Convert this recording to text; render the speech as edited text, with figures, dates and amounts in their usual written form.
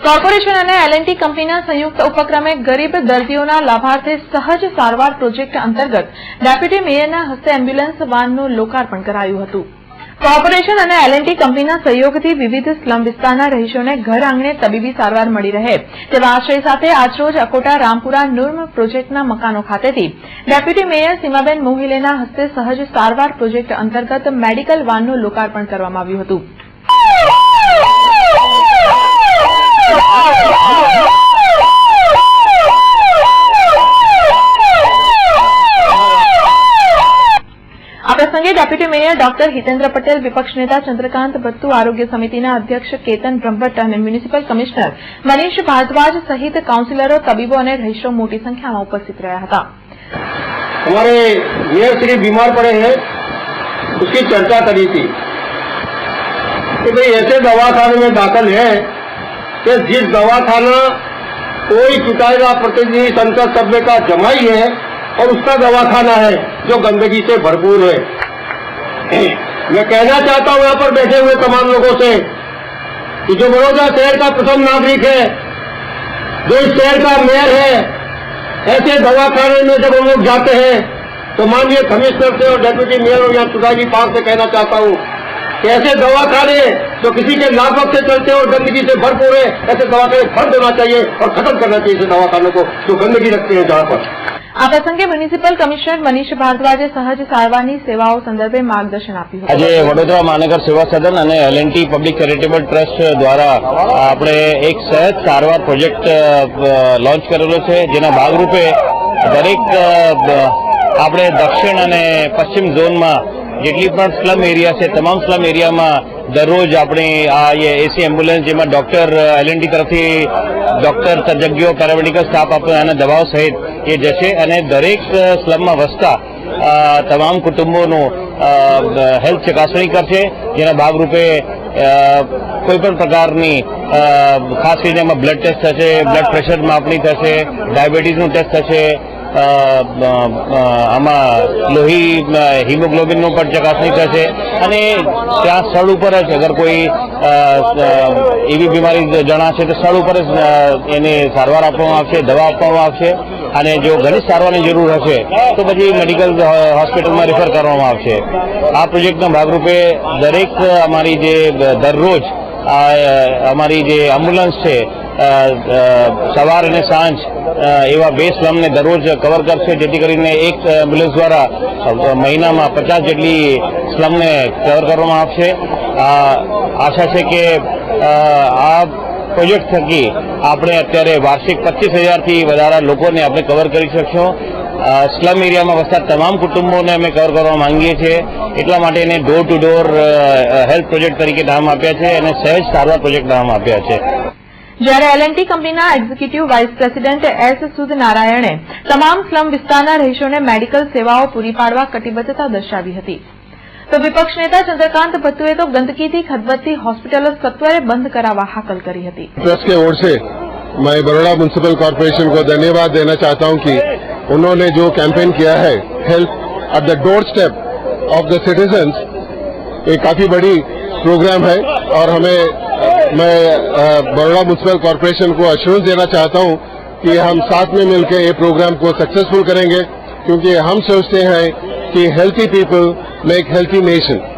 Corporation અને L&T કંપનીના સંયુક્ત ઉપક્રમે ગરીબ દર્દીઓના લાભાર્થે સહજ સારવાર પ્રોજેક્ટ અંતર્ગત ડેપ્યુટી મેયરના હસ્તે એમ્બ્યુલન્સ વાનનું લોકાર્પણ કરાયું હતું। કોર્પોરેશન અને L&T કંપનીના સહયોગથી વિવિધ સ્લમ વિસ્તારના રહીશોને ઘર આંગણે તબીબી સારવાર મળી રહે તેવા આશય સાથે આજરોજ અકોટા રામપુરા નુર્મ પ્રોજેક્ટના મકાનો ખાતેથી ડેપ્યુટી મેયર સીમાબેન મોહિલેના હસ્તે સહજ સારવાર પ્રોજેક્ટ અંતર્ગત મેડિકલ વાનનું લોકાર્પણ કરવામાં આવ્યું હતું। આ પ્રસંગે deputy mayor doctor Hitendra Patel, વિપક્ષ નેતા ચંદ્રકાંત બત્તુ, આરોગ્ય સમિતિના અધ્યક્ષ કેતન બ્રહ્મભટ્ટ અને મ્યુનિસિપલ કમિશનર મનીષ ભારદ્વાજ સહિત કાઉન્સિલરો, તબીબો અને રહીશો મોટી संख्या में उपस्थित रहा था। हमारे मेयर श्री बीमार पड़े हैं, उसकी चर्चा करी थी कि भाई ऐसे दवाखाने में दाखिल है कि जिस दवाखाना कोई चुकाएगा प्रतिनिधि संसद सभ्य का जमाई है और उसका दवाखाना है जो गंदगी से भरपूर है। मैं कहना चाहता हूं यहाँ पर बैठे हुए तमाम लोगों से कि जो बड़ौदा शहर का प्रथम नागरिक है, जो इस शहर का मेयर है, ऐसे दवाखाने में जब हम लोग जाते हैं तो माननीय कमिश्नर से और डेप्यूटी मेयर और यहाँ चुनावी पार्क से कहना चाहता हूं कि ऐसे दवाखाने जो किसी के लाभक से चलते हैं और गंदगी से भरपूर है, ऐसे दवाखाने बंद होना चाहिए और खत्म करना चाहिए ऐसे दवाखानों को जो गंदगी रखते हैं जहां पर। આ પ્રસંગે મ્યુનિસિપલ કમિશનર મનીષ ભારદ્વાજે સહજ સારવારની સેવાઓ સંદર્ભે માર્ગદર્શન આપ્યું હતું। આજે વડોદરા મહાનગર સેવા સદન અને L&T પબ્લિક ચેરિટેબલ ટ્રસ્ટ દ્વારા આપણે એક સહજ સારવાર પ્રોજેક્ટ લોન્ચ કરેલો છે, જેના ભાગરૂપે દરેક આપણે દક્ષિણ અને પશ્ચિમ ઝોનમાં જેટલી પણ સ્લમ એરિયા છે, તમામ સ્લમ એરિયામાં દરરોજ આપણે આ એસી એમ્બ્યુલન્સ જેમાં ડોક્ટર L&T તરફથી ડોક્ટર, તજજ્ઞો, પેરામેડિકલ સ્ટાફ આપવાના દવાઓ સહિત એ જશે અને દરેક સ્લમમાં વસતા તમામ કુટુંબોનું હેલ્થ ચકાસણી કરશે, જેના ભાગરૂપે કોઈપણ પ્રકારની ખાસ કરીને એમાં બ્લડ ટેસ્ટ થશે, બ્લડ પ્રેશર માપણી થશે, ડાયાબિટીસનું ટેસ્ટ થશે, આમાં લોહી હિમોગ્લોબિનનું પણ ચકાસણી થશે અને ત્યાં સ્થળ ઉપર જ અગર કોઈ એવી બીમારી જણાશે તો સ્થળ ઉપર જ એને સારવાર આપવામાં આવશે, દવા આપવામાં આવશે અને જો ઘણી સારવારની જરૂર હશે તો પછી મેડિકલ હોસ્પિટલમાં રિફર કરવામાં આવશે। આ પ્રોજેક્ટના ભાગરૂપે દરેક અમારી જે દરરોજ અમારી જે એમ્બ્યુલન્સ છે સવાર અને સાંજ એવા 2 સ્લમને દરરોજ કવર કરશે, જેથી કરીને એક એમ્બ્યુલન્સ દ્વારા મહિનામાં 50 જેટલી સ્લમને કવર કરવામાં આવશે। આશા છે કે આ પ્રોજેક્ટ થકી આપણે અત્યારે વાર્ષિક 25,000 થી વધારે લોકોને આપણે કવર કરી શકશું। સ્લમ એરિયામાં વસતા તમામ કુટુંબોને અમે કવર કરવા માંગીએ છીએ, એટલા માટે એને door to door health project તરીકે નામ આપ્યા છે અને સહજ સારવાર પ્રોજેક્ટ નામ આપ્યા છે। જ્યારે L&T કંપનીના એક્ઝિક્યુટિવ વાઇસ પ્રેસિડેન્ટ S. સુધનારાયણે તમામ સ્લમ વિસ્તારના રહીશોને મેડિકલ સેવાઓ પૂરી પાડવા કટિબદ્ધતા દર્શાવી હતી, તો વિપક્ષ નેતા ચંદ્રકાંત બત્તુએ તો ગંદકીથી ખદબદતી હોસ્પિટલો સત્વરે બંધ કરાવવા હાકલ કરી હતી। ट्रस्ट के ओर से मैं बड़ौदा म्युनिसिपल कॉर्पोरेशन को धन्यवाद देना चाहता हूं कि उन्होंने जो कैंपेन किया है health at the door step of the citizens, ये काफी बड़ी प्रोग्राम है और मैं बड़ौदा म्युनिसिपल कॉर्पोरेशन को एश्योरेंस देना चाहता हूं कि हम साथ में मिलकर ये प्रोग्राम को सक्सेसफुल करेंगे, क्योंकि हम सोचते हैं कि healthy people make healthy nation.